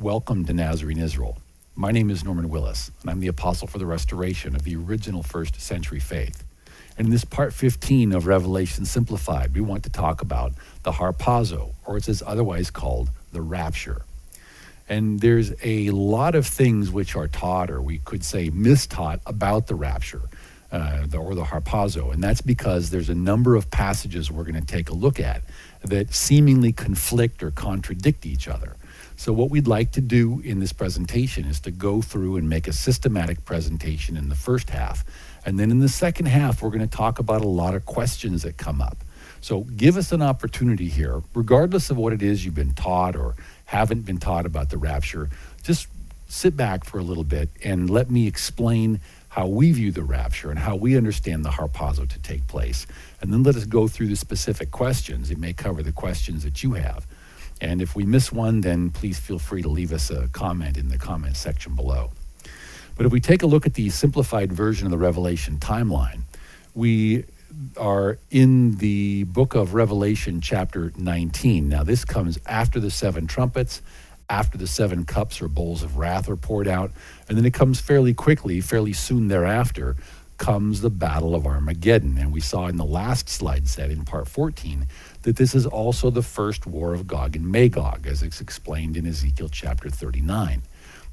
Welcome to Nazarene, Israel. My name is Norman Willis, and I'm the apostle for the restoration of the original first century faith. And in this part 15 of Revelation Simplified, we want to talk about the Harpazo, or it's otherwise called the rapture. And there's a lot of things which are taught, or we could say mistaught, about the rapture, or the Harpazo. And that's because there's a number of passages we're going to take a look at that seemingly conflict or contradict each other. So what we'd like to do in this presentation is to go through and make a systematic presentation in the first half. And then in the second half, we're going to talk about a lot of questions that come up. So give us an opportunity here, regardless of what it is you've been taught or haven't been taught about the rapture, just sit back for a little bit and let me explain how we view the rapture and how we understand the Harpazo to take place. And then let us go through the specific questions. It may cover the questions that you have. And if we miss one, then please feel free to leave us a comment in the comment section below. But if we take a look at the simplified version of the Revelation timeline, we are in the book of Revelation chapter 19. Now this comes after the seven trumpets, after the seven cups or bowls of wrath are poured out, and then it comes fairly quickly, fairly soon thereafter, comes the Battle of Armageddon. And we saw in the last slide set in part 14 that this is also the first war of Gog and Magog, as it's explained in Ezekiel chapter 39.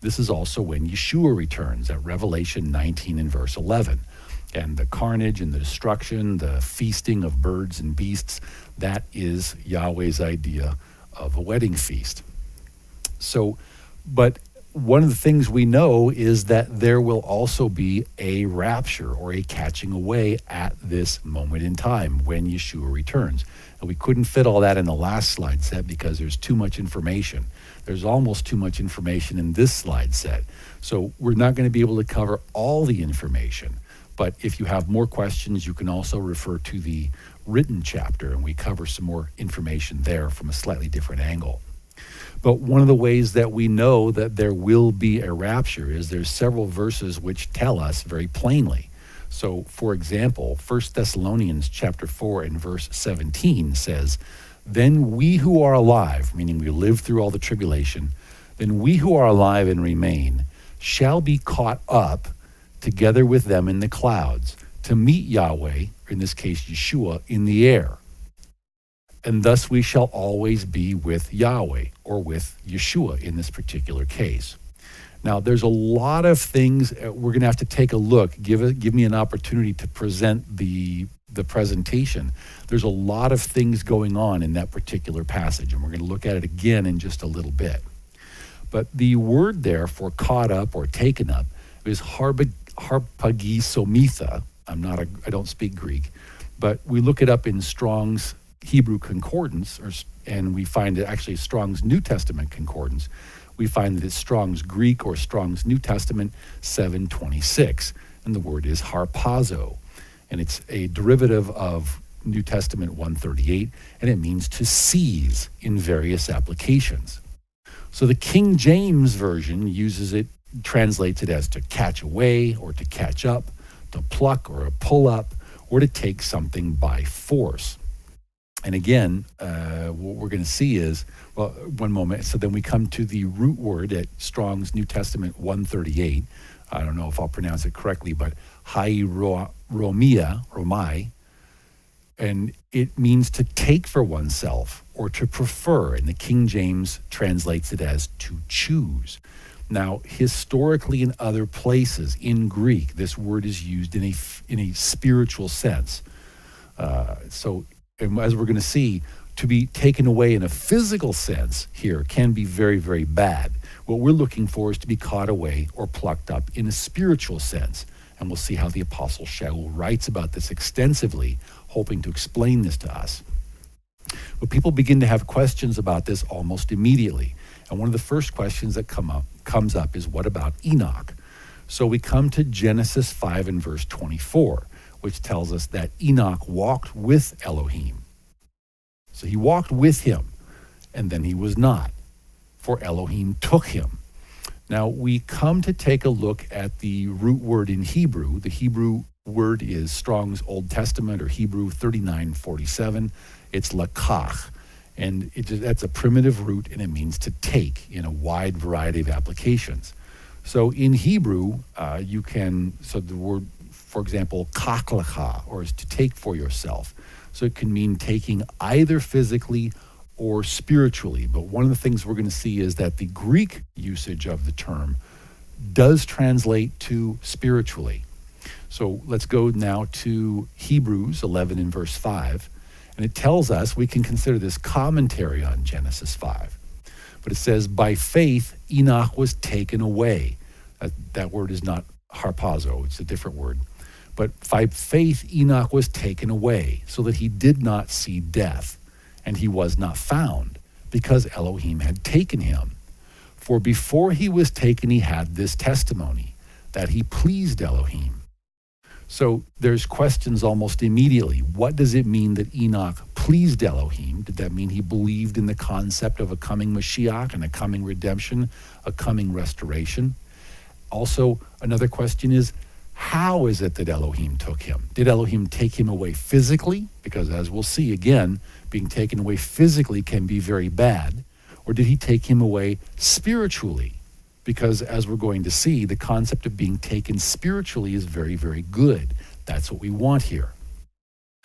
This is also when Yeshua returns at Revelation 19 and verse 11. And the carnage and the destruction, the feasting of birds and beasts, that is Yahweh's idea of a wedding feast. So, but one of the things we know is that there will also be a rapture or a catching away at this moment in time when Yeshua returns. And we couldn't fit all that in the last slide set because there's too much information. There's almost too much information in this slide set. So we're not going to be able to cover all the information. But if you have more questions, you can also refer to the written chapter, and we cover some more information there from a slightly different angle. But one of the ways that we know that there will be a rapture is there's several verses which tell us very plainly. So, for example, 1 Thessalonians Chapter 4 and verse 17 says, "Then we who are alive," meaning we live through all the tribulation, "then we who are alive and remain shall be caught up together with them in the clouds to meet Yahweh," in this case Yeshua, "in the air. And thus we shall always be with Yahweh," or with Yeshua in this particular case. Now, there's a lot of things we're going to have to take a look. Give me an opportunity to present the presentation. There's a lot of things going on in that particular passage, and we're going to look at it again in just a little bit. But the word there for caught up or taken up is harpagisometha. I don't speak Greek, but we look it up in Strong's Hebrew Concordance, and we find it actually Strong's New Testament Concordance. We find that it's Strong's Greek or Strong's New Testament 726, and the word is harpazo, and it's a derivative of New Testament 138, and it means to seize in various applications. So the King James Version translates it as to catch away or to catch up, to pluck or to pull up, or to take something by force. And again, what we're going to see is, well, one moment. So then we come to the root word at Strong's New Testament 138. I don't know if I'll pronounce it correctly, but romai, and it means to take for oneself or to prefer. And the King James translates it as to choose. Now, historically in other places in Greek, this word is used in a spiritual sense. And as we're going to see, to be taken away in a physical sense here can be very, very bad. What we're looking for is to be caught away or plucked up in a spiritual sense. And we'll see how the Apostle Shaul writes about this extensively, hoping to explain this to us. But people begin to have questions about this almost immediately. And one of the first questions that comes up is, what about Enoch? So we come to Genesis 5 and verse 24. Which tells us that Enoch walked with Elohim. So he walked with him, and then he was not, for Elohim took him. Now we come to take a look at the root word in Hebrew. The Hebrew word is Strong's Old Testament or Hebrew 3947. It's lakach, And that's a primitive root, and it means to take in a wide variety of applications. So in Hebrew, the word, for example, kaklecha, or is to take for yourself. So it can mean taking either physically or spiritually. But one of the things we're going to see is that the Greek usage of the term does translate to spiritually. So let's go now to Hebrews 11 and verse 5. And it tells us, we can consider this commentary on Genesis 5. But it says, by faith, Enoch was taken away. That word is not harpazo, it's a different word. But by faith, Enoch was taken away, so that he did not see death. And he was not found, because Elohim had taken him. For before he was taken, he had this testimony, that he pleased Elohim. So there's questions almost immediately. What does it mean that Enoch pleased Elohim? Did that mean he believed in the concept of a coming Mashiach and a coming redemption, a coming restoration? Also, another question is, how is it that Elohim took him? Did Elohim take him away physically? Because as we'll see again, being taken away physically can be very bad. Or did he take him away spiritually? Because as we're going to see, the concept of being taken spiritually is very, very good. That's what we want here.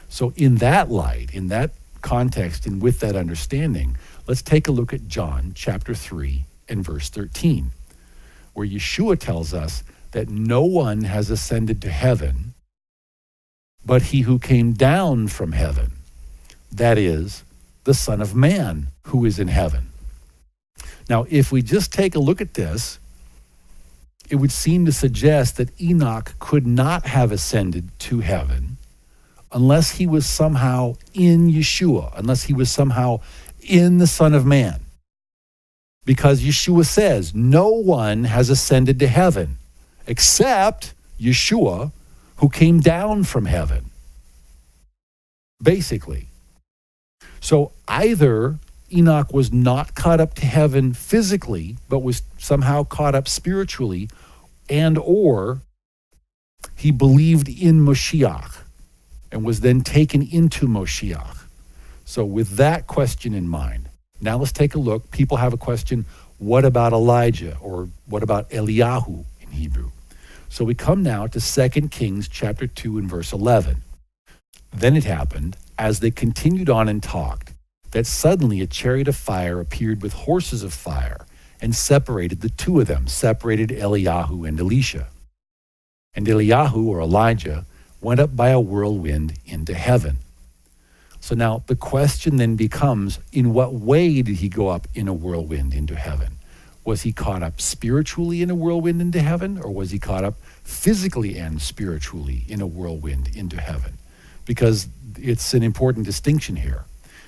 So in that light, in that context, and with that understanding, let's take a look at John chapter 3 and verse 13, where Yeshua tells us that no one has ascended to heaven but he who came down from heaven, that is, the Son of Man who is in heaven. Now, if we just take a look at this, it would seem to suggest that Enoch could not have ascended to heaven unless he was somehow in Yeshua, unless he was somehow in the Son of Man. Because Yeshua says, no one has ascended to heaven except Yeshua, who came down from heaven. Basically. So either Enoch was not caught up to heaven physically, but was somehow caught up spiritually, and or he believed in Moshiach and was then taken into Moshiach. So with that question in mind, now let's take a look. People have a question, what about Elijah, or what about Eliyahu in Hebrew? So we come now to 2 Kings chapter 2 and verse 11. Then it happened, as they continued on and talked, that suddenly a chariot of fire appeared with horses of fire and separated the two of them, separated Eliyahu and Elisha. And Eliyahu, or Elijah, went up by a whirlwind into heaven. So now the question then becomes, in what way did he go up in a whirlwind into heaven? Was he caught up spiritually in a whirlwind into heaven, or was he caught up physically and spiritually in a whirlwind into heaven? Because it's an important distinction here.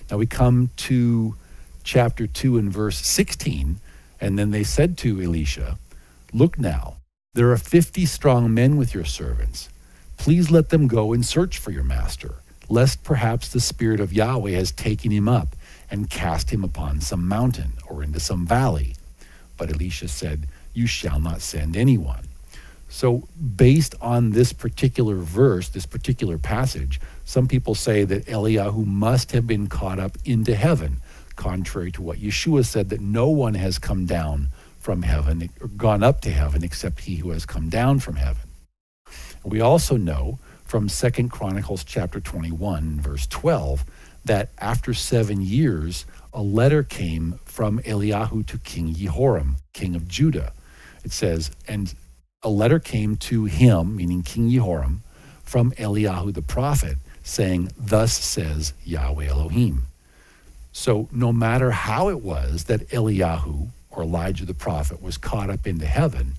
Now we come to chapter 2 and verse 16, and then they said to Elisha, look now, there are 50 strong men with your servants. Please let them go and search for your master, lest perhaps the Spirit of Yahweh has taken him up and cast him upon some mountain or into some valley. But Elisha said, you shall not send anyone. So based on this particular verse, this particular passage, some people say that Eliyahu must have been caught up into heaven, contrary to what Yeshua said, that no one has come down from heaven, or gone up to heaven, except he who has come down from heaven. We also know from 2 Chronicles chapter 21, verse 12, that after 7 years, a letter came from Eliyahu to King Jehoram, king of Judah. It says, and a letter came to him, meaning King Jehoram, from Eliyahu the prophet, saying, thus says Yahweh Elohim. So no matter how it was that Eliyahu, or Elijah the prophet, was caught up into heaven,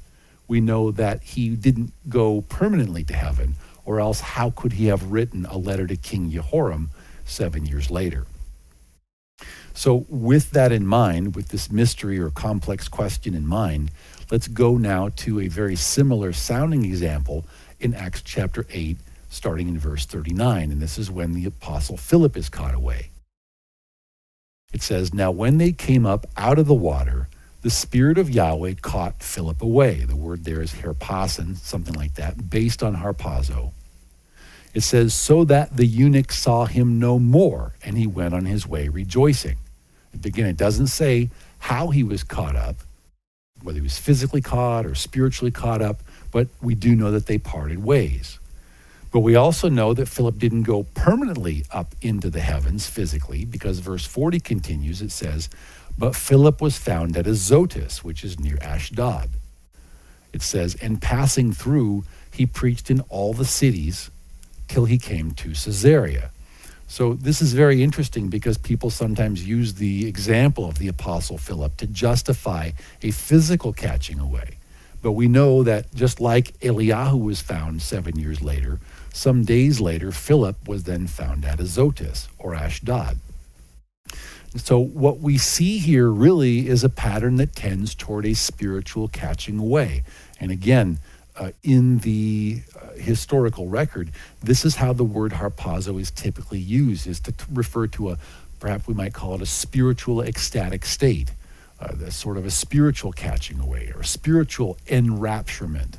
we know that he didn't go permanently to heaven, or else how could he have written a letter to King Jehoram 7 years later? So with that in mind, with this mystery or complex question in mind, let's go now to a very similar sounding example in Acts chapter 8, starting in verse 39. And this is when the apostle Philip is caught away. It says, now when they came up out of the water, the Spirit of Yahweh caught Philip away. The word there is Harpazo, something like that, based on Harpazo. It says, so that the eunuch saw him no more, and he went on his way rejoicing. Again, it doesn't say how he was caught up, whether he was physically caught or spiritually caught up, but we do know that they parted ways. But we also know that Philip didn't go permanently up into the heavens physically, because verse 40 continues, it says, but Philip was found at Azotus, which is near Ashdod. It says, and passing through, he preached in all the cities till he came to Caesarea. So this is very interesting because people sometimes use the example of the Apostle Philip to justify a physical catching away. But we know that just like Eliyahu was found 7 years later, some days later, Philip was then found at Azotus or Ashdod. So what we see here really is a pattern that tends toward a spiritual catching away. And again, in the historical record, this is how the word harpazo is typically used, is to refer to perhaps we might call it a spiritual ecstatic state, sort of a spiritual catching away or a spiritual enrapturement,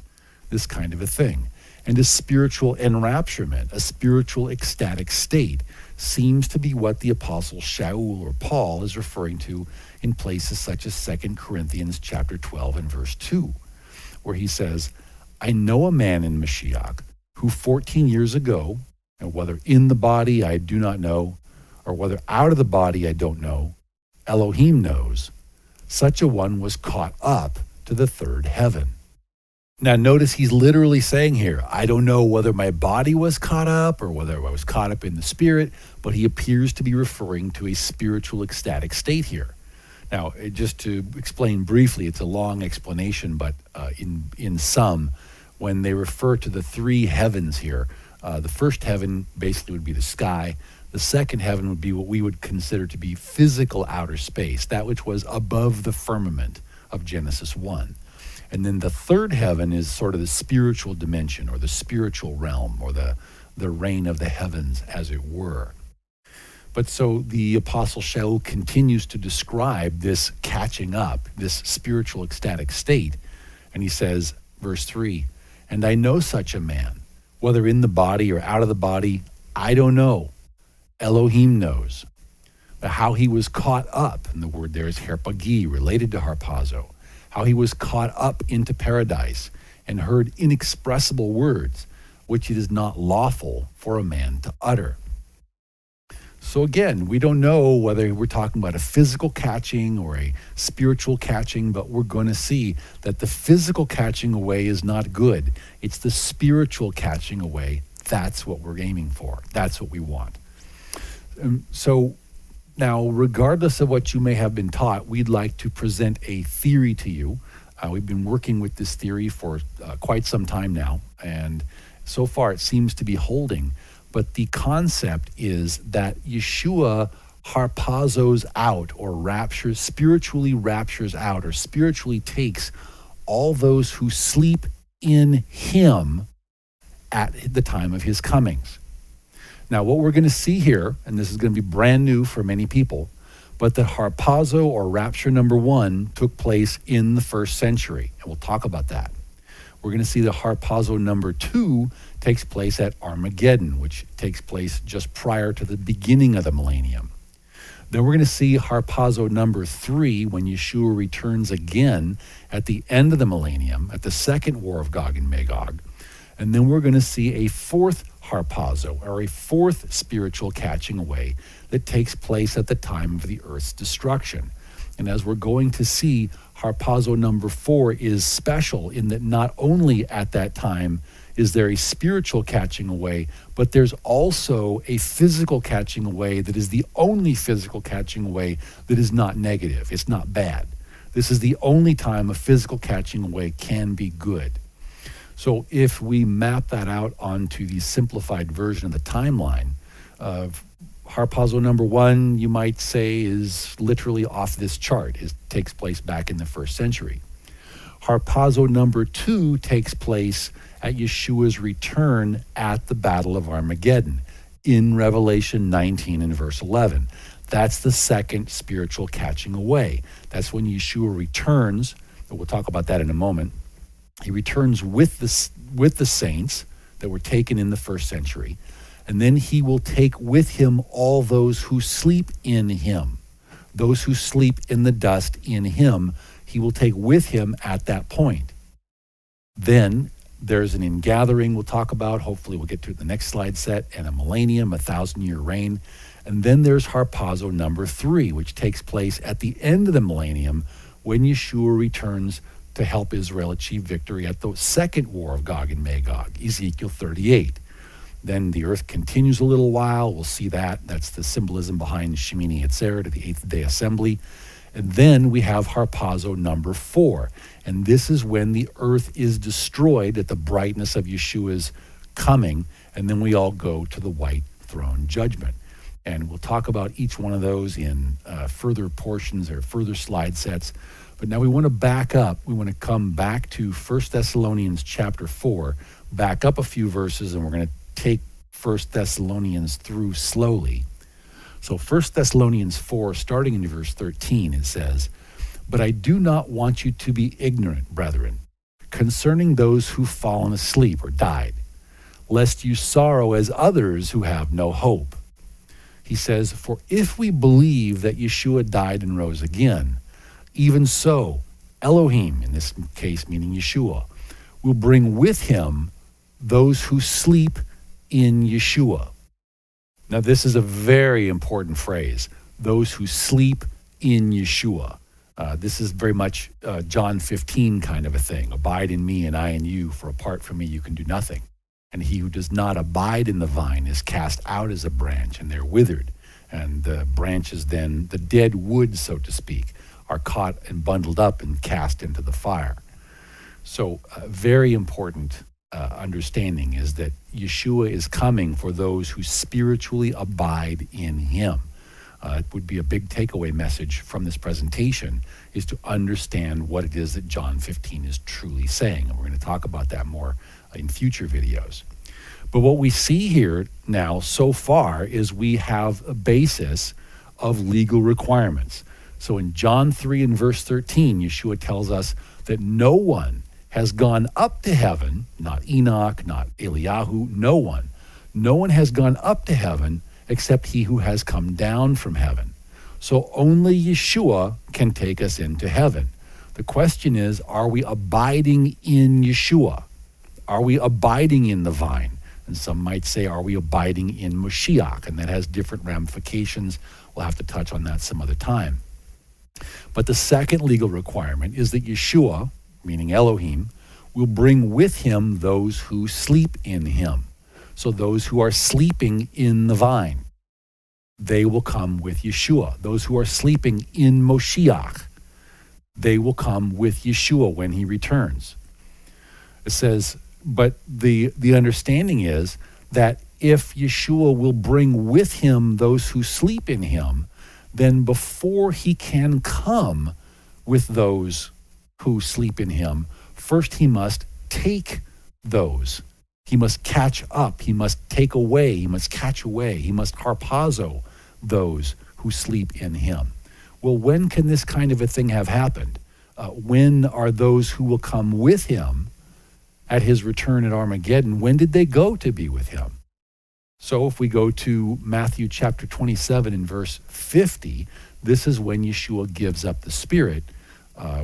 this kind of a thing. And a spiritual enrapturement, a spiritual ecstatic state, seems to be what the Apostle Shaul or Paul is referring to in places such as 2 Corinthians chapter 12 and verse 2, where he says, I know a man in Mashiach who 14 years ago, and whether in the body I do not know, or whether out of the body I don't know, Elohim knows, such a one was caught up to the third heaven. Now notice he's literally saying here, I don't know whether my body was caught up or whether I was caught up in the spirit, but he appears to be referring to a spiritual ecstatic state here. Now, just to explain briefly, it's a long explanation, but in sum, when they refer to the three heavens here, the first heaven basically would be the sky. The second heaven would be what we would consider to be physical outer space, that which was above the firmament of Genesis 1. And then the third heaven is sort of the spiritual dimension or the spiritual realm or the reign of the heavens, as it were. But so the Apostle Shaul continues to describe this catching up, this spiritual ecstatic state. And he says, verse 3, and I know such a man, whether in the body or out of the body, I don't know. Elohim knows. But how he was caught up, and the word there is herpagi, related to harpazo, how he was caught up into paradise and heard inexpressible words, which it is not lawful for a man to utter. So again, we don't know whether we're talking about a physical catching or a spiritual catching, but we're going to see that the physical catching away is not good. It's the spiritual catching away. That's what we're aiming for. That's what we want. So now, regardless of what you may have been taught, we'd like to present a theory to you. We've been working with this theory for quite some time now, and so far it seems to be holding. But the concept is that Yeshua harpazos out or spiritually raptures out or spiritually takes all those who sleep in him at the time of his comings. Now, what we're going to see here, and this is going to be brand new for many people, but the harpazo or rapture number 1 took place in the first century, and we'll talk about that. We're going to see the harpazo number 2 takes place at Armageddon, which takes place just prior to the beginning of the millennium. Then we're going to see harpazo number 3 when Yeshua returns again at the end of the millennium, at the second war of Gog and Magog. And then we're going to see a fourth harpazo, or a fourth spiritual catching away that takes place at the time of the earth's destruction. And as we're going to see, harpazo number 4 is special in that not only at that time is there a spiritual catching away, but there's also a physical catching away that is the only physical catching away that is not negative. It's not bad. This is the only time a physical catching away can be good. So if we map that out onto the simplified version of the timeline, harpazo number 1, you might say, is literally off this chart. It takes place back in the first century. Harpazo number 2 takes place at Yeshua's return at the Battle of Armageddon in Revelation 19 and verse 11. That's the second spiritual catching away. That's when Yeshua returns. We'll talk about that in a moment. He returns with the saints that were taken in the first century, and then he will take with him all those who sleep in him. those who sleep in the dust in him, he will take with him at that point. Then there's an ingathering we'll talk about. Hopefully we'll get to it in the next slide set, and a millennium, 1,000-year reign. And then there's Harpazo number 3, which takes place at the end of the millennium when Yeshua returns to help Israel achieve victory at the second war of Gog and Magog, Ezekiel 38. Then the earth continues a little while. We'll see that. That's the symbolism behind Shemini Atzeret, the Eighth Day Assembly. And then we have Harpazo number 4. And this is when the earth is destroyed at the brightness of Yeshua's coming. And then we all go to the white throne judgment. And we'll talk about each one of those in further portions or further slide sets. But now we want to back up. We want to come back to 1 Thessalonians Chapter 4, back up a few verses, and we're going to take 1 Thessalonians through slowly. So 1 Thessalonians 4, starting in verse 13, it says, "But I do not want you to be ignorant, brethren, concerning those who've fallen asleep or died, lest you sorrow as others who have no hope." He says, "For if we believe that Yeshua died and rose again, even so, Elohim," in this case meaning Yeshua, "will bring with him those who sleep in Yeshua." Now, this is a very important phrase, those who sleep in Yeshua. This is very much John 15 kind of a thing. Abide in me and I in you, for apart from me you can do nothing. And he who does not abide in the vine is cast out as a branch, and they're withered. And the branches then, the dead wood, so to speak, are caught and bundled up and cast into the fire. So very important understanding is that Yeshua is coming for those who spiritually abide in him. It would be a big takeaway message from this presentation, is to understand what it is that John 15 is truly saying. And we're going to talk about that more in future videos. But what we see here now so far is we have a basis of legal requirements. So in John 3 and verse 13, Yeshua tells us that no one has gone up to heaven, not Enoch, not Eliyahu, no one has gone up to heaven except he who has come down from heaven. So only Yeshua can take us into heaven. The question is, are we abiding in Yeshua? Are we abiding in the vine? And some might say, are we abiding in Mashiach? And that has different ramifications. We'll have to touch on that some other time. But the second legal requirement is that Yeshua, meaning Elohim, will bring with him those who sleep in him. So those who are sleeping in the vine, they will come with Yeshua. Those who are sleeping in Moshiach, they will come with Yeshua when he returns. It says, but the understanding is that if Yeshua will bring with him those who sleep in him, then before he can come with those who sleep in him, first he must take those. He must catch up. He must take away. He must catch away. He must harpazo those who sleep in him. Well, when can this kind of a thing have happened? When are those who will come with him at his return at Armageddon, when did they go to be with him? So if we go to Matthew chapter 27 and verse 50, this is when Yeshua gives up the Spirit,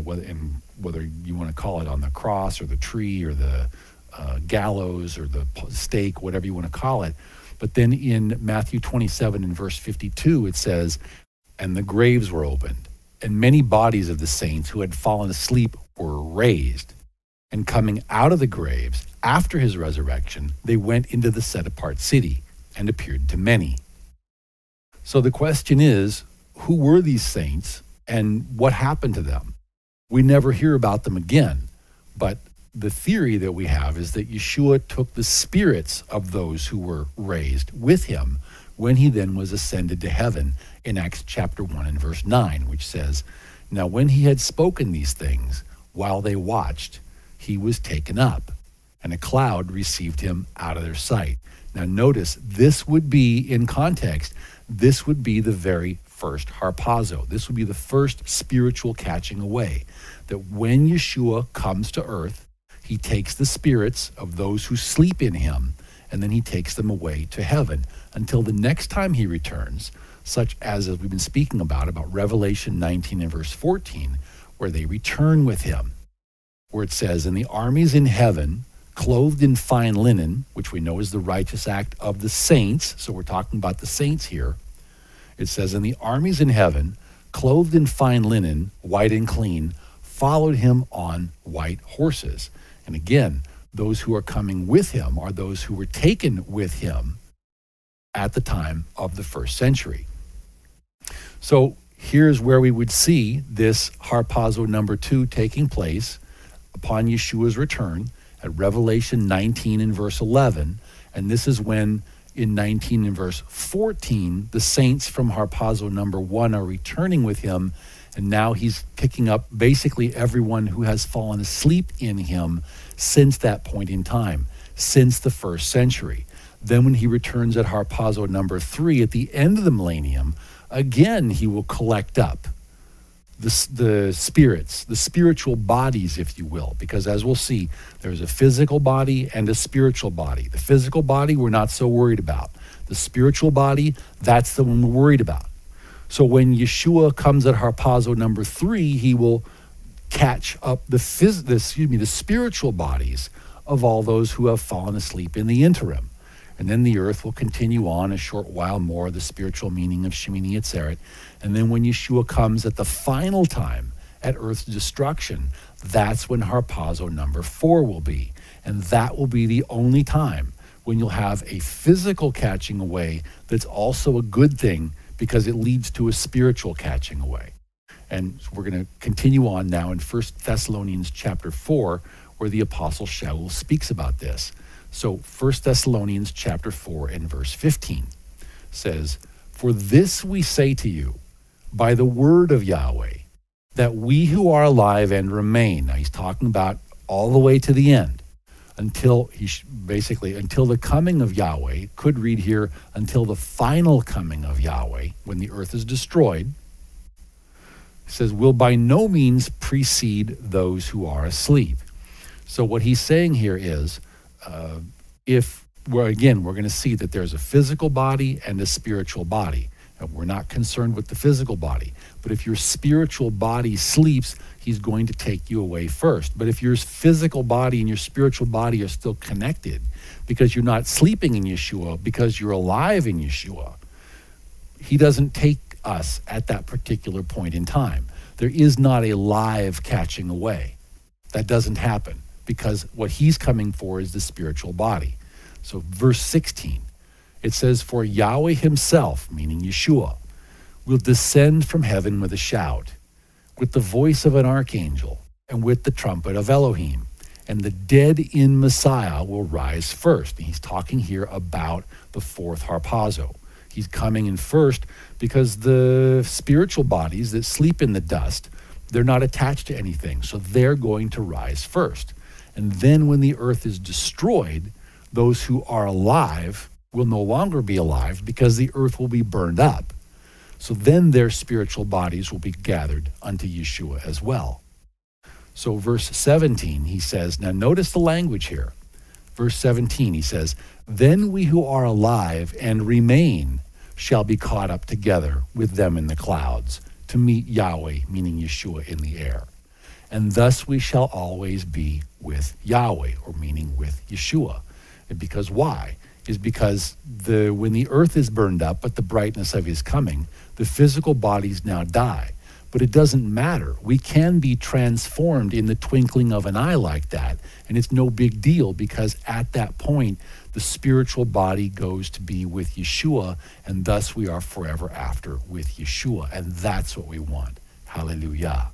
whether you want to call it on the cross or the tree or the gallows or the stake, whatever you want to call it. But then in Matthew 27 and verse 52, it says, "And the graves were opened, and many bodies of the saints who had fallen asleep were raised. And coming out of the graves after his resurrection, they went into the set-apart city and appeared to many." So the question is, who were these saints and what happened to them? We never hear about them again, but the theory that we have is that Yeshua took the spirits of those who were raised with him when he then was ascended to heaven in Acts chapter 1 and verse 9, which says, "Now when he had spoken these things, while they watched, he was taken up, and a cloud received him out of their sight." Now notice, this would be, in context, this would be the very first harpazo. This would be the first spiritual catching away. That when Yeshua comes to earth, he takes the spirits of those who sleep in him, and then he takes them away to heaven. until the next time he returns, such as we've been speaking about Revelation 19 and verse 14, where they return with him, where it says, and the armies in heaven, clothed in fine linen, which we know is the righteous act of the saints, so we're talking about the saints here. It says, and the armies in heaven, clothed in fine linen, white and clean, followed him on white horses. And again, those who are coming with him are those who were taken with him at the time of the first century. So here's where we would see this harpazo number 2 taking place upon Yeshua's return at Revelation 19 and verse 11. And this is when in 19 and verse 14, the saints from harpazo number 1 are returning with him. And now he's picking up basically everyone who has fallen asleep in him since that point in time, since the first century. Then when he returns at harpazo number 3 at the end of the millennium, again, he will collect up the spirits, the spiritual bodies, if you will, because as we'll see, there's a physical body and a spiritual body. The physical body, we're not so worried about. The spiritual body, that's the one we're worried about. So when Yeshua comes at harpazo number 3, he will catch up the spiritual bodies of all those who have fallen asleep in the interim. And then the earth will continue on a short while more, the spiritual meaning of Shemini Atzeret. And then when Yeshua comes at the final time, at earth's destruction, that's when harpazo number 4 will be. And that will be the only time when you'll have a physical catching away that's also a good thing because it leads to a spiritual catching away. And we're going to continue on now in 1 Thessalonians Chapter 4, where the Apostle Shaul speaks about this. So 1 Thessalonians Chapter 4 and verse 15 says, for this we say to you by the word of Yahweh, that we who are alive and remain, now he's talking about all the way to the end, until until the coming of Yahweh, could read here, until the final coming of Yahweh, when the earth is destroyed, he says, will by no means precede those who are asleep. So what he's saying here is, we're going to see that there's a physical body and a spiritual body. And we're not concerned with the physical body. But if your spiritual body sleeps, he's going to take you away first. But if your physical body and your spiritual body are still connected, because you're not sleeping in Yeshua, because you're alive in Yeshua, he doesn't take us at that particular point in time. There is not a live catching away. That doesn't happen, because what he's coming for is the spiritual body. So verse 16, it says, for Yahweh himself, meaning Yeshua, will descend from heaven with a shout, with the voice of an archangel, and with the trumpet of Elohim. And the dead in Messiah will rise first. And he's talking here about the fourth harpazo. He's coming in first because the spiritual bodies that sleep in the dust, they're not attached to anything. So they're going to rise first. And then when the earth is destroyed, those who are alive will no longer be alive because the earth will be burned up. So then their spiritual bodies will be gathered unto Yeshua as well. So verse 17, he says, now notice the language here. Verse 17, he says, then we who are alive and remain shall be caught up together with them in the clouds to meet Yahweh, meaning Yeshua, in the air. And thus we shall always be with Yahweh, or meaning with Yeshua. And because why? Is because when the earth is burned up at the brightness of his coming, the physical bodies now die. But it doesn't matter. We can be transformed in the twinkling of an eye like that. And it's no big deal, because at that point, the spiritual body goes to be with Yeshua, and thus we are forever after with Yeshua. And that's what we want. Hallelujah.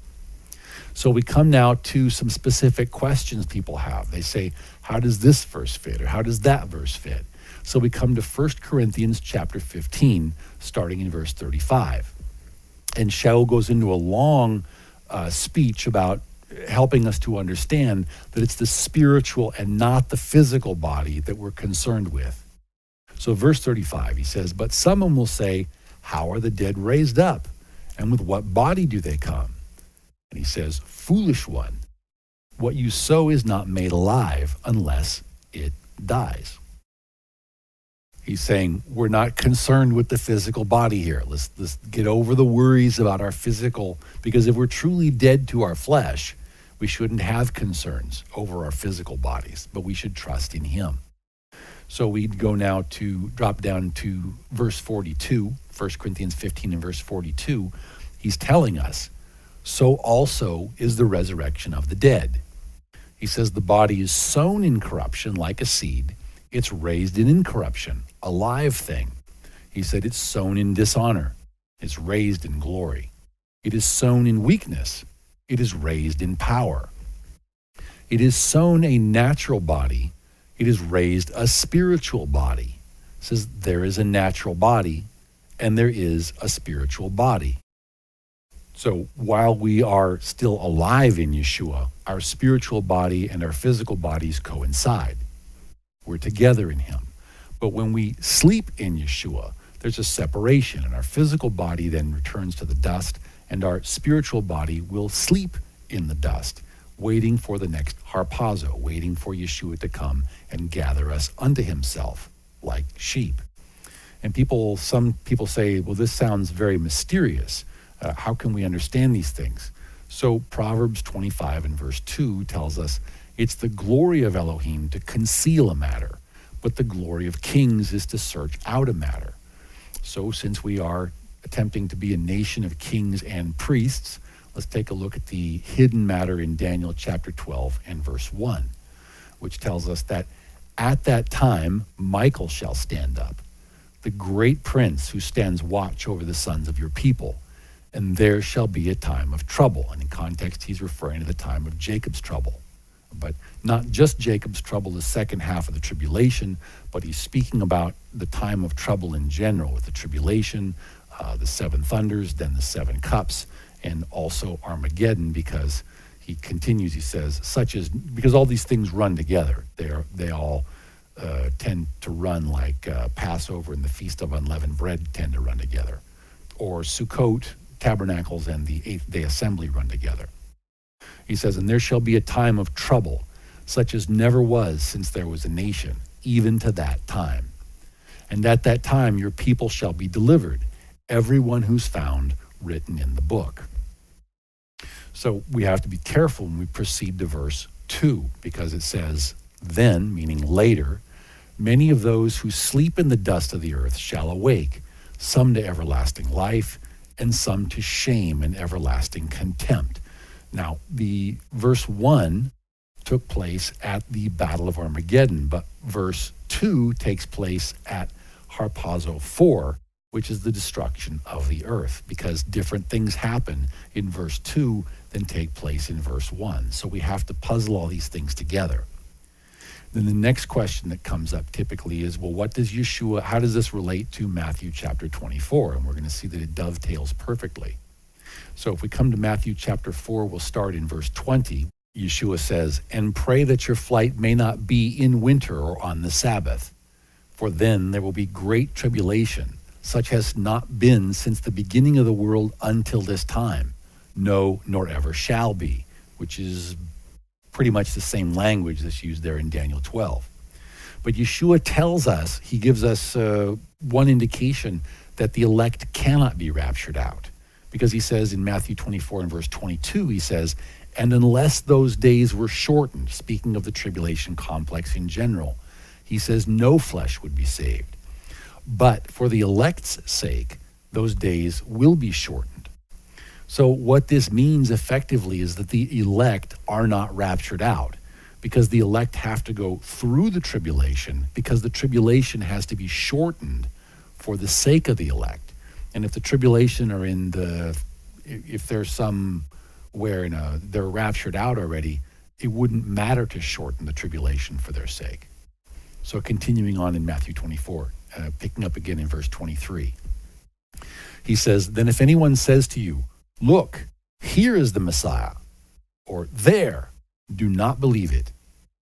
So we come now to some specific questions people have. They say, how does this verse fit? Or how does that verse fit? So we come to 1 Corinthians chapter 15, starting in verse 35. And Shaul goes into a long speech about helping us to understand that it's the spiritual and not the physical body that we're concerned with. So verse 35, he says, but someone will say, how are the dead raised up? And with what body do they come? And he says, foolish one, what you sow is not made alive unless it dies. He's saying we're not concerned with the physical body here. Let's get over the worries about our physical, because if we're truly dead to our flesh, we shouldn't have concerns over our physical bodies, but we should trust in him. So we go now to drop down to verse 42, 1 Corinthians 15 and verse 42. He's telling us, so also is the resurrection of the dead. He says the body is sown in corruption like a seed. It's raised in incorruption, a live thing. He said it's sown in dishonor. It's raised in glory. It is sown in weakness. It is raised in power. It is sown a natural body. It is raised a spiritual body. It says there is a natural body and there is a spiritual body. So while we are still alive in Yeshua, our spiritual body and our physical bodies coincide. We're together in him. But when we sleep in Yeshua, there's a separation, and our physical body then returns to the dust, and our spiritual body will sleep in the dust, waiting for the next harpazo, waiting for Yeshua to come and gather us unto himself like sheep. And some people say, well, this sounds very mysterious. How can we understand these things? So Proverbs 25 and verse 2 tells us, it's the glory of Elohim to conceal a matter, but the glory of kings is to search out a matter. So since we are attempting to be a nation of kings and priests, let's take a look at the hidden matter in Daniel chapter 12 and verse 1, which tells us that at that time Michael shall stand up, the great prince who stands watch over the sons of your people, and there shall be a time of trouble. And in context, he's referring to the time of Jacob's trouble. But not just Jacob's trouble, the second half of the tribulation, but he's speaking about the time of trouble in general, with the tribulation, the seven thunders, then the seven cups, and also Armageddon, because he continues, he says, because all these things run together. They all tend to run like Passover and the Feast of Unleavened Bread tend to run together. Or Sukkot, Tabernacles, and the Eighth Day Assembly run together. He says, and there shall be a time of trouble, such as never was since there was a nation, even to that time. And at that time your people shall be delivered, everyone who's found written in the book. So we have to be careful when we proceed to verse 2, because it says, then, meaning later, many of those who sleep in the dust of the earth shall awake, some to everlasting life, and some to shame and everlasting contempt. Now, the verse 1 took place at the Battle of Armageddon, but verse 2 takes place at Harpazo 4, which is the destruction of the earth, because different things happen in verse 2 than take place in verse 1. So we have to puzzle all these things together. Then the next question that comes up typically is, well, how does this relate to Matthew chapter 24? And we're going to see that it dovetails perfectly. So if we come to Matthew chapter 4, we'll start in verse 20. Yeshua says, and pray that your flight may not be in winter or on the Sabbath, for then there will be great tribulation, such has not been since the beginning of the world until this time, no, nor ever shall be, which is pretty much the same language that's used there in Daniel 12. But Yeshua tells us, he gives us one indication that the elect cannot be raptured out. Because he says in Matthew 24 and verse 22, he says, and unless those days were shortened, speaking of the tribulation complex in general, he says no flesh would be saved. But for the elect's sake, those days will be shortened. So what this means effectively is that the elect are not raptured out, because the elect have to go through the tribulation, because the tribulation has to be shortened for the sake of the elect. And if the tribulation are if there's somewhere they're raptured out already, it wouldn't matter to shorten the tribulation for their sake. So continuing on in Matthew 24, picking up again in verse 23, he says, then if anyone says to you, look, here is the Messiah, or there, do not believe it.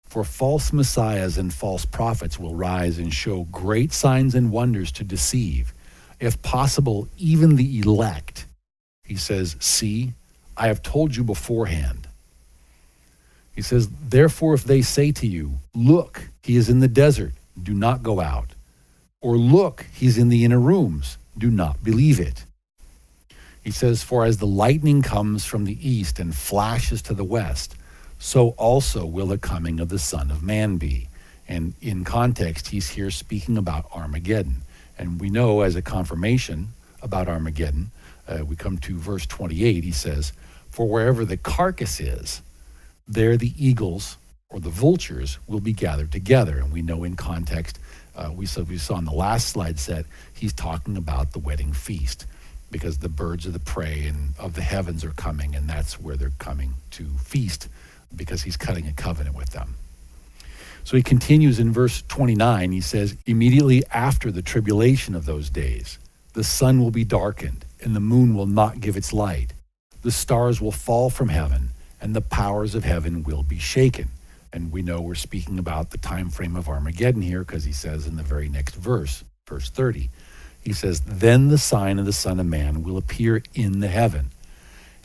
For false messiahs and false prophets will rise and show great signs and wonders to deceive, if possible, even the elect. He says, see, I have told you beforehand. He says, therefore, if they say to you, look, he is in the desert, do not go out. Or look, he's in the inner rooms. Do not believe it. He says, for as the lightning comes from the east and flashes to the west, so also will the coming of the Son of Man be. And in context, he's here speaking about Armageddon. And we know as a confirmation about Armageddon, we come to verse 28, he says, for wherever the carcass is, there the eagles or the vultures will be gathered together. And we know in context, we saw in the last slide set, he's talking about the wedding feast, because the birds of the prey and of the heavens are coming, and that's where they're coming to feast, because he's cutting a covenant with them. So he continues in verse 29, he says, immediately after the tribulation of those days, the sun will be darkened, and the moon will not give its light. The stars will fall from heaven, and the powers of heaven will be shaken. And we know we're speaking about the time frame of Armageddon here, because he says in the very next verse, verse 30, he says, then the sign of the Son of Man will appear in the heaven,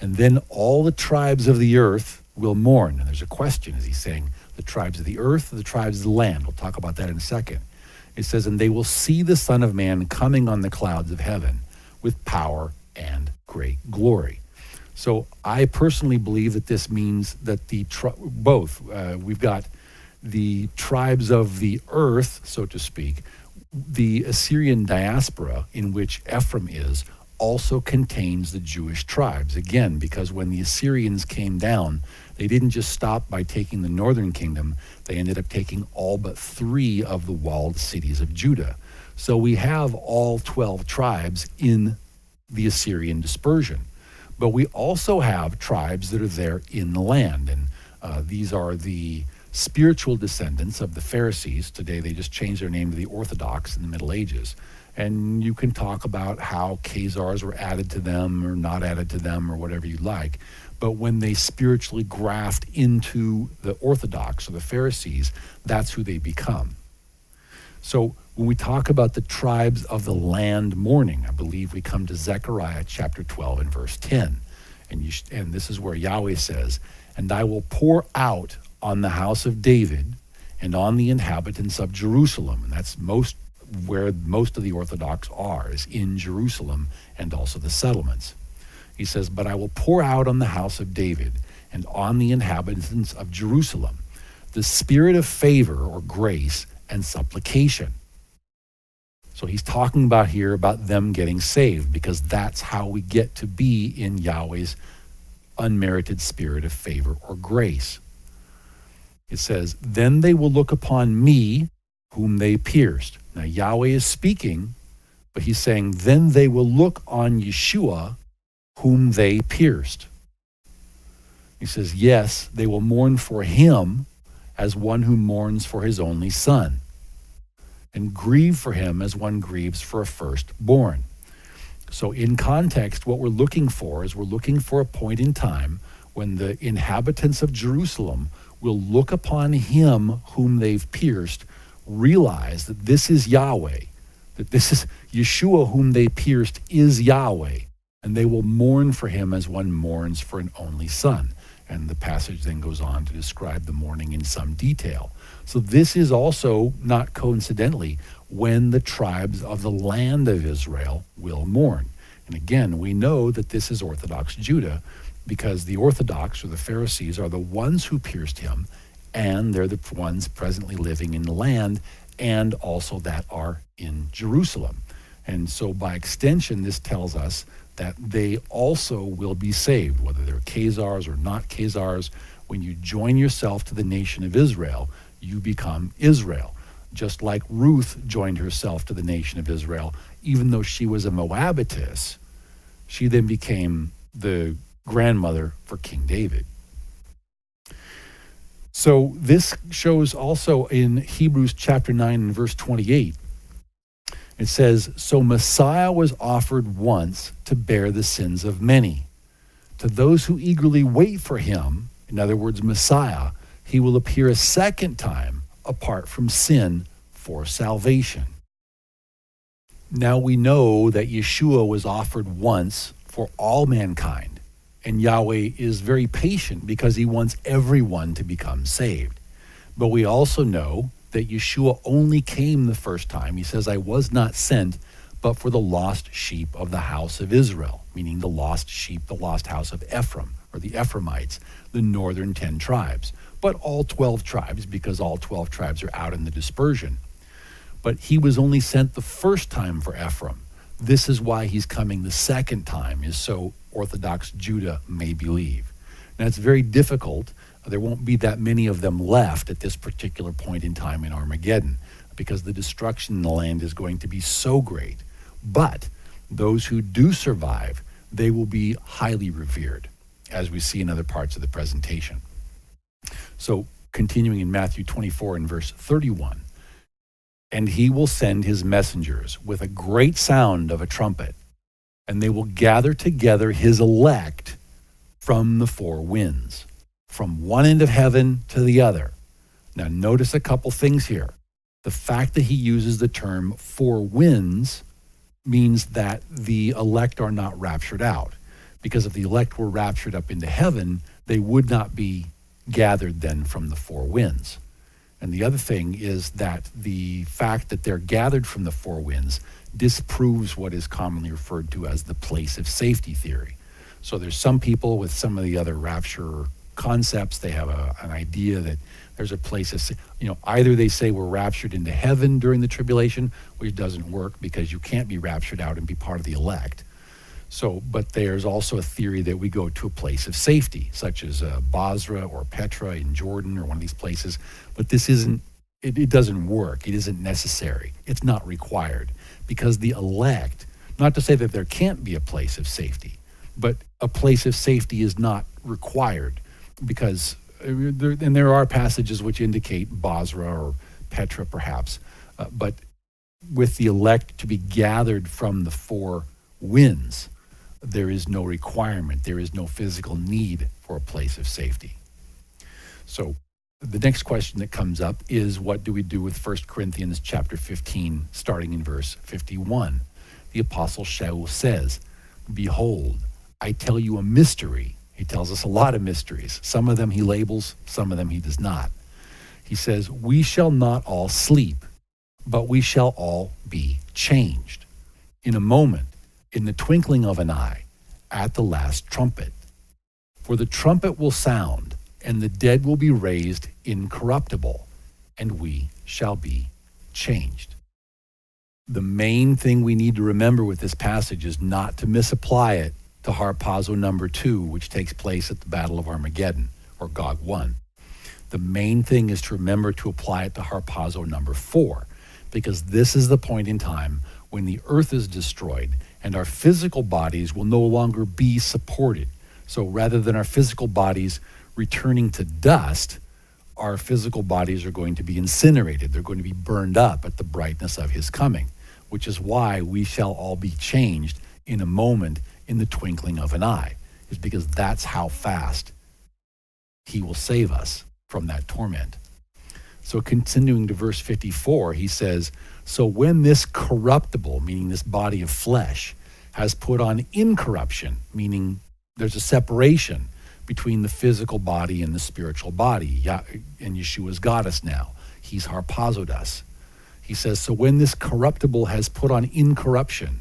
and then all the tribes of the earth will mourn. And there's a question, is he saying the tribes of the earth or the tribes of the land? We'll talk about that in a second. It says, and they will see the Son of Man coming on the clouds of heaven with power and great glory. So I personally believe that this means that we've got the tribes of the earth, so to speak. The Assyrian diaspora, in which Ephraim is, also contains the Jewish tribes. Again, because when the Assyrians came down, they didn't just stop by taking the northern kingdom, they ended up taking all but 3 of the walled cities of Judah. So we have all 12 tribes in the Assyrian dispersion. But we also have tribes that are there in the land. And these are the spiritual descendants of the Pharisees. Today they just changed their name to the Orthodox in the Middle Ages. And you can talk about how Khazars were added to them or not added to them or whatever you like. But when they spiritually graft into the Orthodox or the Pharisees, that's who they become. So when we talk about the tribes of the land mourning, I believe we come to Zechariah chapter 12 and verse 10. And this is where Yahweh says, and I will pour out on the house of David and on the inhabitants of Jerusalem. And that's where most of the Orthodox are, is in Jerusalem and also the settlements. He says, but I will pour out on the house of David and on the inhabitants of Jerusalem the spirit of favor or grace and supplication. So he's talking about here about them getting saved, because that's how we get to be in Yahweh's unmerited spirit of favor or grace. It says, then they will look upon me whom they pierced. Now Yahweh is speaking, but he's saying, then they will look on Yeshua whom they pierced. He says, yes, they will mourn for him as one who mourns for his only son, and grieve for him as one grieves for a firstborn. So in context, what we're looking for is we're looking for a point in time when the inhabitants of Jerusalem will look upon him whom they've pierced, realize that this is Yahweh, that this is Yeshua whom they pierced is Yahweh, and they will mourn for him as one mourns for an only son. And the passage then goes on to describe the mourning in some detail. So this is also, not coincidentally, when the tribes of the land of Israel will mourn. And again, we know that this is Orthodox Judah, because the Orthodox, or the Pharisees, are the ones who pierced him, and they're the ones presently living in the land, and also that are in Jerusalem. And so by extension, this tells us that they also will be saved, whether they're Khazars or not Khazars. When you join yourself to the nation of Israel, you become Israel. Just like Ruth joined herself to the nation of Israel, even though she was a Moabitess, she then became the grandmother for King David. So this shows also in Hebrews chapter 9 and verse 28. It says, so Messiah was offered once to bear the sins of many. To those who eagerly wait for him, in other words, Messiah, he will appear a second time apart from sin for salvation. Now we know that Yeshua was offered once for all mankind, and Yahweh is very patient because he wants everyone to become saved. But we also know that Yeshua only came the first time. He says, I was not sent, but for the lost sheep of the house of Israel, meaning the lost sheep, the lost house of Ephraim, or the Ephraimites, the northern 10 tribes, but all 12 tribes, because all 12 tribes are out in the dispersion. But he was only sent the first time for Ephraim. This is why he's coming the second time, is so Orthodox Judah may believe. Now, it's very difficult. There won't be that many of them left at this particular point in time in Armageddon, because the destruction in the land is going to be so great. But those who do survive, they will be highly revered, as we see in other parts of the presentation. So, continuing in Matthew 24 and verse 31, and he will send his messengers with a great sound of a trumpet, and they will gather together his elect from the four winds, from one end of heaven to the other. Now, notice a couple things here. The fact that he uses the term four winds means that the elect are not raptured out. Because if the elect were raptured up into heaven, they would not be gathered then from the four winds. And the other thing is that the fact that they're gathered from the four winds disproves what is commonly referred to as the place of safety theory. So there's some people with some of the other rapture concepts, they have an idea that there's a place of, either they say we're raptured into heaven during the tribulation, which doesn't work because you can't be raptured out and be part of the elect. So, but there's also a theory that we go to a place of safety, such as Basra or Petra in Jordan or one of these places. But this isn't, it doesn't work. It isn't necessary. It's not required, because the elect, not to say that there can't be a place of safety, but a place of safety is not required, because there are passages which indicate Basra or Petra perhaps, but with the elect to be gathered from the four winds, there is no requirement, there is no physical need for a place of safety. So the next question that comes up is, what do we do with 1 Corinthians chapter 15, starting in verse 51? The Apostle Shaul says, behold, I tell you a mystery. He tells us a lot of mysteries. Some of them he labels, some of them he does not. He says, we shall not all sleep, but we shall all be changed in a moment, in the twinkling of an eye, at the last trumpet. For the trumpet will sound, and the dead will be raised incorruptible, and we shall be changed. The main thing we need to remember with this passage is not to misapply it to Harpazo number 2, which takes place at the Battle of Armageddon, or Gog 1. The main thing is to remember to apply it to Harpazo number 4, because this is the point in time when the earth is destroyed and our physical bodies will no longer be supported. So rather than our physical bodies returning to dust, our physical bodies are going to be incinerated. They're going to be burned up at the brightness of his coming, which is why we shall all be changed in a moment, in the twinkling of an eye, is because that's how fast he will save us from that torment. So continuing to verse 54, he says, so when this corruptible, meaning this body of flesh, has put on incorruption, meaning there's a separation between the physical body and the spiritual body, and Yeshua's got us now. He's harpazoed us. He says, so when this corruptible has put on incorruption,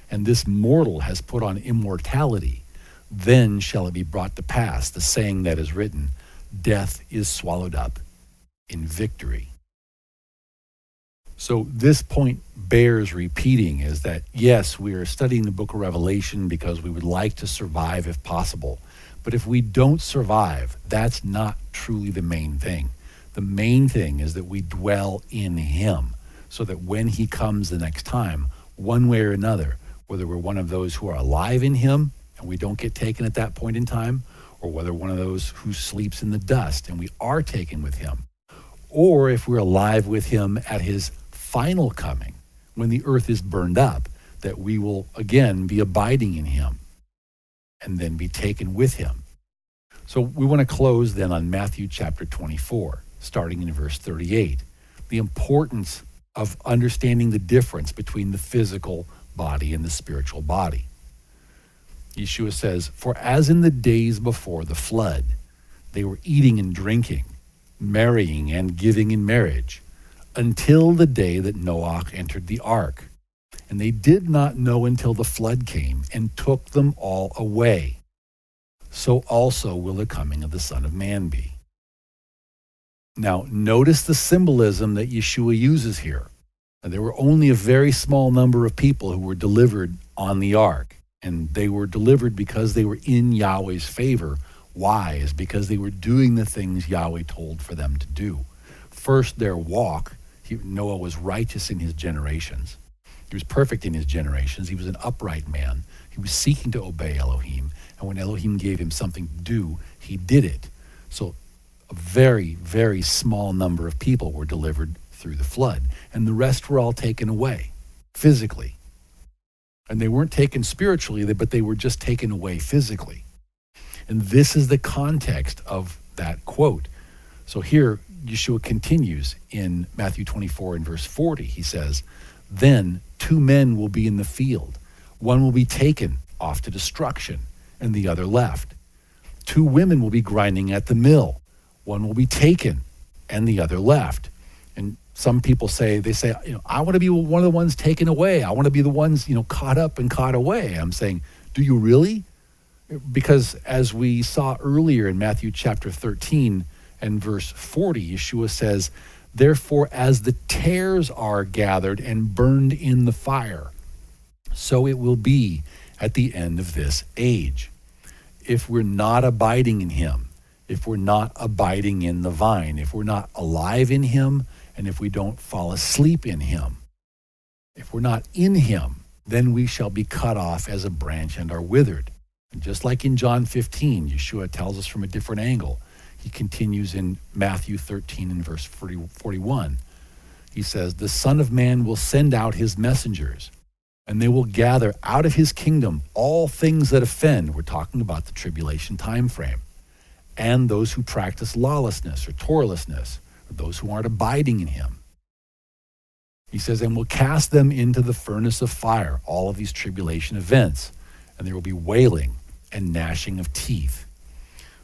and this mortal has put on immortality, then shall it be brought to pass, the saying that is written, death is swallowed up in victory. So this point bears repeating, is that yes, we are studying the book of Revelation because we would like to survive if possible. But if we don't survive, that's not truly the main thing. The main thing is that we dwell in him, so that when he comes the next time, one way or another, whether we're one of those who are alive in him and we don't get taken at that point in time, or whether one of those who sleeps in the dust and we are taken with him, or if we're alive with him at his final coming, when the earth is burned up, that we will again be abiding in him and then be taken with him. So we want to close then on Matthew chapter 24, starting in verse 38. The importance of understanding the difference between the physical body and the spiritual body. Yeshua says, for as in the days before the flood, they were eating and drinking, marrying and giving in marriage, until the day that Noah entered the ark. And they did not know until the flood came and took them all away. So also will the coming of the Son of Man be. Now, notice the symbolism that Yeshua uses here. Now, there were only a very small number of people who were delivered on the ark, and they were delivered because they were in Yahweh's favor. Why? Is because they were doing the things Yahweh told for them to do. First, their walk. Noah was righteous in his generations. He was perfect in his generations. He was an upright man. He was seeking to obey Elohim. And when Elohim gave him something to do, he did it. So a very, very small number of people were delivered through the flood. And the rest were all taken away physically. And they weren't taken spiritually, but they were just taken away physically. And this is the context of that quote. So here, Yeshua continues in Matthew 24 and verse 40. He says, "Then 2 men will be in the field. One will be taken off to destruction, and the other left. 2 women will be grinding at the mill. One will be taken, and the other left." And some people say, I want to be one of the ones taken away. I want to be the ones, caught up and caught away. I'm saying, do you really? Because as we saw earlier in Matthew chapter 13 and verse 40, Yeshua says, "Therefore, as the tares are gathered and burned in the fire, so it will be at the end of this age." If we're not abiding in him, if we're not abiding in the vine, if we're not alive in him, and if we don't fall asleep in him, if we're not in him, then we shall be cut off as a branch and are withered. And just like in John 15, Yeshua tells us from a different angle. He continues in Matthew 13 and verse 41. He says, "The Son of Man will send out his messengers, and they will gather out of his kingdom all things that offend." We're talking about the tribulation time frame. "And those who practice lawlessness or Torahlessness, or those who aren't abiding in him." He says, "And will cast them into the furnace of fire," all of these tribulation events. "And there will be wailing and gnashing of teeth."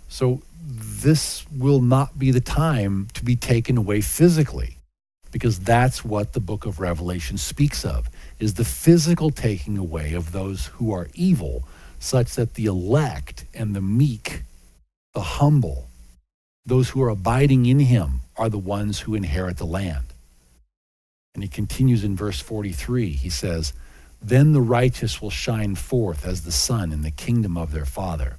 So this will not be the time to be taken away physically, because that's what the book of Revelation speaks of, is the physical taking away of those who are evil, such that the elect and the meek, the humble, those who are abiding in him are the ones who inherit the land. And he continues in verse 43, he says, "Then the righteous will shine forth as the sun in the kingdom of their Father.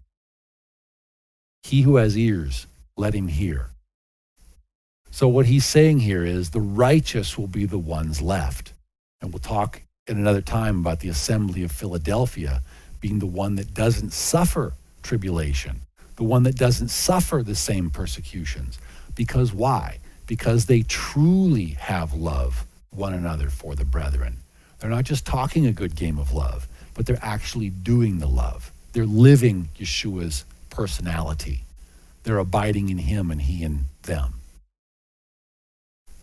He who has ears, let him hear." So what he's saying here is the righteous will be the ones left. And we'll talk in another time about the assembly of Philadelphia being the one that doesn't suffer tribulation, the one that doesn't suffer the same persecutions. Because why? Because they truly have love one another for the brethren. They're not just talking a good game of love, but they're actually doing the love. They're living Yeshua's personality. They're abiding in him and he in them.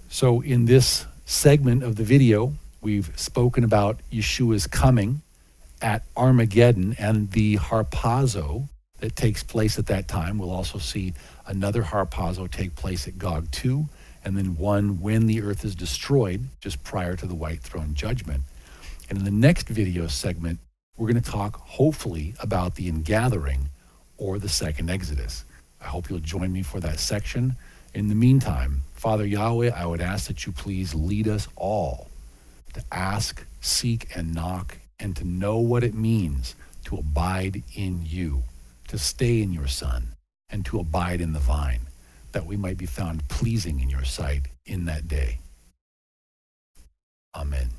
So in this segment of the video, we've spoken about Yeshua's coming at Armageddon and the Harpazo that takes place at that time. We'll also see another Harpazo take place at Gog 2, and then one when the earth is destroyed, just prior to the white throne judgment. And in the next video segment, we're going to talk, hopefully, about the ingathering or the second Exodus. I hope you'll join me for that section. In the meantime, Father Yahweh, I would ask that you please lead us all to ask, seek, and knock, and to know what it means to abide in you, to stay in your Son, and to abide in the vine, that we might be found pleasing in your sight in that day. Amen.